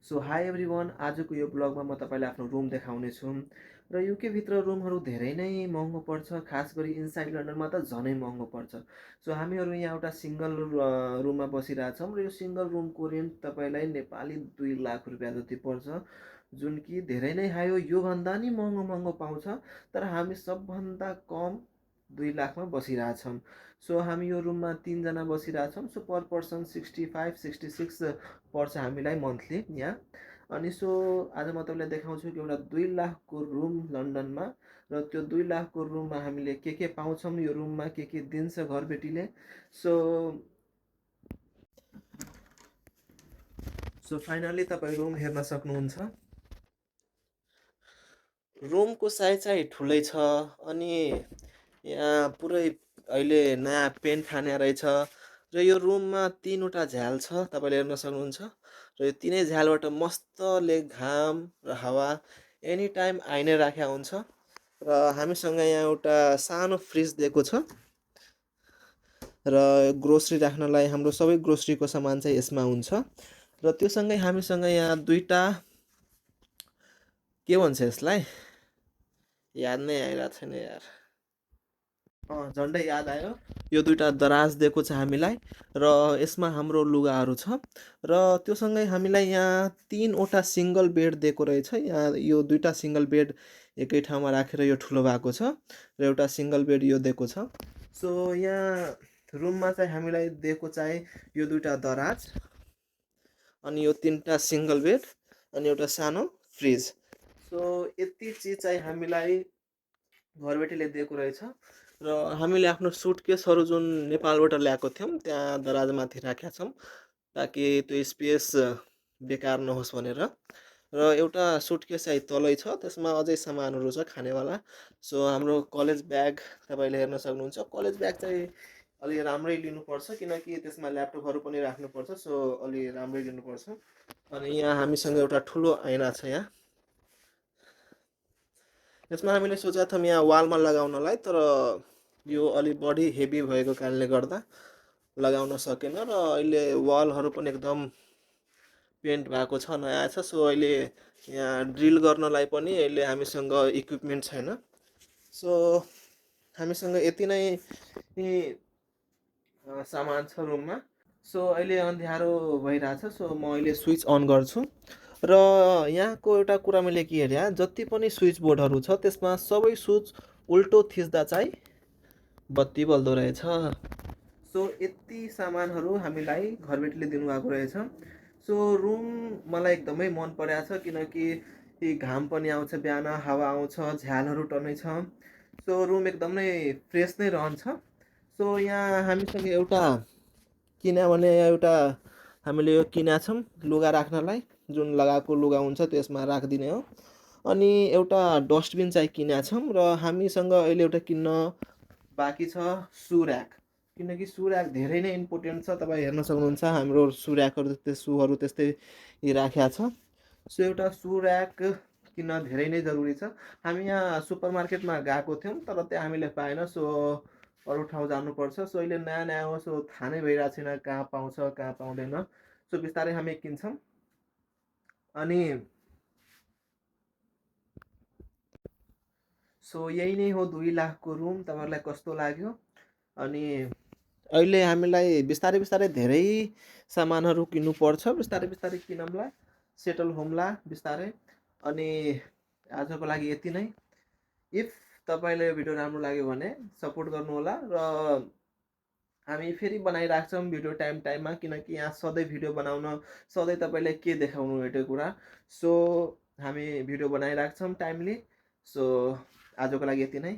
So high everyone, आजको यो ब्लगमा म तपाईँलाई आफ्नो रुम देखाउने छु र युके भित्र रुमहरू धेरै नै महँगो पर्छ, खास गरी इनसाइड लन्डनमा त झनै महँगो पर्छ। सो हामीहरू यहाँ एउटा सिङ्गल रुममा बसिरहेछौँ र यो सिङ्गल रुमको रेन्ट तपाईँलाई नेपाली 2 लाख रुपियाँ जति पर्छ, जुन कि धेरै नै हाई हो। योभन्दा नि महँगो महँगो पाउँछ, तर हामी सबभन्दा कम 2 लाखमा बसिरहेछौँ। सो हामी यो रुममा 3 जना बसिरहेछौँ। सो पर पर्सन 65-66 पर्छ हामीलाई मन्थली यहाँ। अनि सो आज म तपाईँलाई देखाउँछु कि एउटा 2 लाखको रुम लन्डनमा, र त्यो 2 लाखको रुममा हामीले के पाउँछौँ, यो रुममा के दिन्छ घरबेटीले। सो फाइनली तपाईँ रुम हेर्न सक्नुहुन्छ। रुमको साइज चाहिँ ठुलै छ, अनि यहाँ पुरै अहिले नयाँ पेन्ट हाने रहेछ, र यो रुममा 3वटा झ्याल छ, तपाईँले हेर्न सक्नुहुन्छ। र यो 3 झ्यालबाट मस्तले घाम र हावा एनी टाइम आइ नै राखेको हुन्छ। र हामीसँग यहाँ एउटा सानो फ्रिज दिएको छ, र ग्रोसरी राख्नलाई हाम्रो सबै ग्रोसरीको सामान चाहिँ यसमा हुन्छ। र त्योसँगै हामीसँग यहाँ 2टा के भन्छ यसलाई, याद नै आइरहेको छैन यार। झन्डै याद आयो। यो 2टा दराज दिएको छ हामीलाई, र यसमा हाम्रो लुगाहरू छ। र त्योसँगै हामीलाई यहाँ 3वटा सिङ्गल बेड दिएको रहेछ। यहाँ यो 2टा सिङ्गल बेड एकै ठाउँमा राखेर यो ठुलो भएको छ, र एउटा सिङ्गल बेड यो दिएको छ। सो यहाँ रुममा चाहिँ हामीलाई दिएको चाहिँ यो 2टा दराज, अनि यो 3टा सिङ्गल बेड, अनि एउटा सानो फ्रिज। सो यति चिज चाहिँ हामीलाई घरबेटीले दिएको रहेछ। र हामीले आफ्नो सुटकेसहरू जुन नेपालबाट ल्याएको थियौँ त्यहाँ दराजमाथि राखेका छौँ, ताकि त्यो स्पेस बेकार नहोस् भनेर। र एउटा सुटकेस चाहिँ तलै छ, त्यसमा अझै सामानहरू छ खानेवाला। सो हाम्रो कलेज ब्याग तपाईँले हेर्न सक्नुहुन्छ। कलेज ब्याग चाहिँ अलि राम्रै लिनुपर्छ, किनकि त्यसमा ल्यापटपहरू पनि राख्नुपर्छ। सो अलि राम्रै लिनुपर्छ। अनि यहाँ हामीसँग एउटा ठुलो ऐना छ यहाँ। यसमा हामीले सोचेका थियौँ यहाँ वालमा लगाउनलाई, तर यो अलि बढी हेभी भएको कारणले गर्दा लगाउन सकेन। र अहिले वालहरू पनि एकदम पेन्ट भएको छ, नयाँ छ। सो अहिले यहाँ ड्रिल गर्नलाई पनि अहिले हामीसँग इक्विपमेन्ट छैन। सो हामीसँग यति नै सामान छ रुममा। सो अहिले अँध्यारो भइरहेछ, सो म अहिले स्विच अन गर्छु। र यहाँको एउटा कुरा मैले के हेरेँ, जति पनि स्विच बोर्डहरू छ त्यसमा सबै स्विच उल्टो थिच्दा चाहिँ बत्ती बल्दो रहेछ। सो यति सामानहरू हामीलाई घरबेटीले दिनुभएको रहेछ। सो रुम मलाई एकदमै मन परेको छ, किनकि घाम पनि आउँछ, बिहान हावा आउँछ, झ्यालहरू टन्नै छ। सो रुम एकदमै फ्रेस नै रहन्छ। सो यहाँ हामीसँग एउटा हामीले यो किनेका छौँ लुगा राख्नलाई, जुन लगाएको लुगा हुन्छ त्यसमा राखिदिने हो। अनि एउटा डस्टबिन चाहिँ किनेका छौँ, र हामीसँग अहिले एउटा किन्न बाँकी छ सु ऱ्याक, किनकि सु ऱ्याक धेरै नै इम्पोर्टेन्ट छ। तपाईँ हेर्न सक्नुहुन्छ हाम्रो सु ऱ्याकहरू त्यस्तै, सुहरू त्यस्तै राखेको छ। सो एउटा सु ऱ्याक किन्न धेरै नै जरुरी छ। हामी यहाँ सुपर मार्केटमा गएको थियौँ, तर त्यहाँ हामीले पाएन। सो अरू ठाउँ जानुपर्छ। सो अहिले नयाँ नयाँ हो, सो थाहा नै भइरहेको छैन कहाँ पाउँछ कहाँ पाउँदैन। सो बिस्तारै हामी किन्छौँ। अनि सो यही नै हो 2 लाखको रुम। तपाईँहरूलाई कस्तो लाग्यो? अनि अहिले हामीलाई बिस्तारै बिस्तारै धेरै सामानहरू किन्नुपर्छ, बिस्तारै बिस्तारै किनौँला, सेटल होमला बिस्तारै। अनि आजको लागि यति नै। इफ तपाईँलाई भिडियो राम्रो लाग्यो भने सपोर्ट गर्नुहोला, र हामी फेरि बनाइराख्छौँ भिडियो टाइम टाइममा, किनकि यहाँ सधैँ भिडियो बनाउन, सधैँ तपाईँलाई के देखाउनु एउटा कुरा। सो हामी भिडियो बनाइराख्छौँ टाइमली। सो आजको लागि यति नै।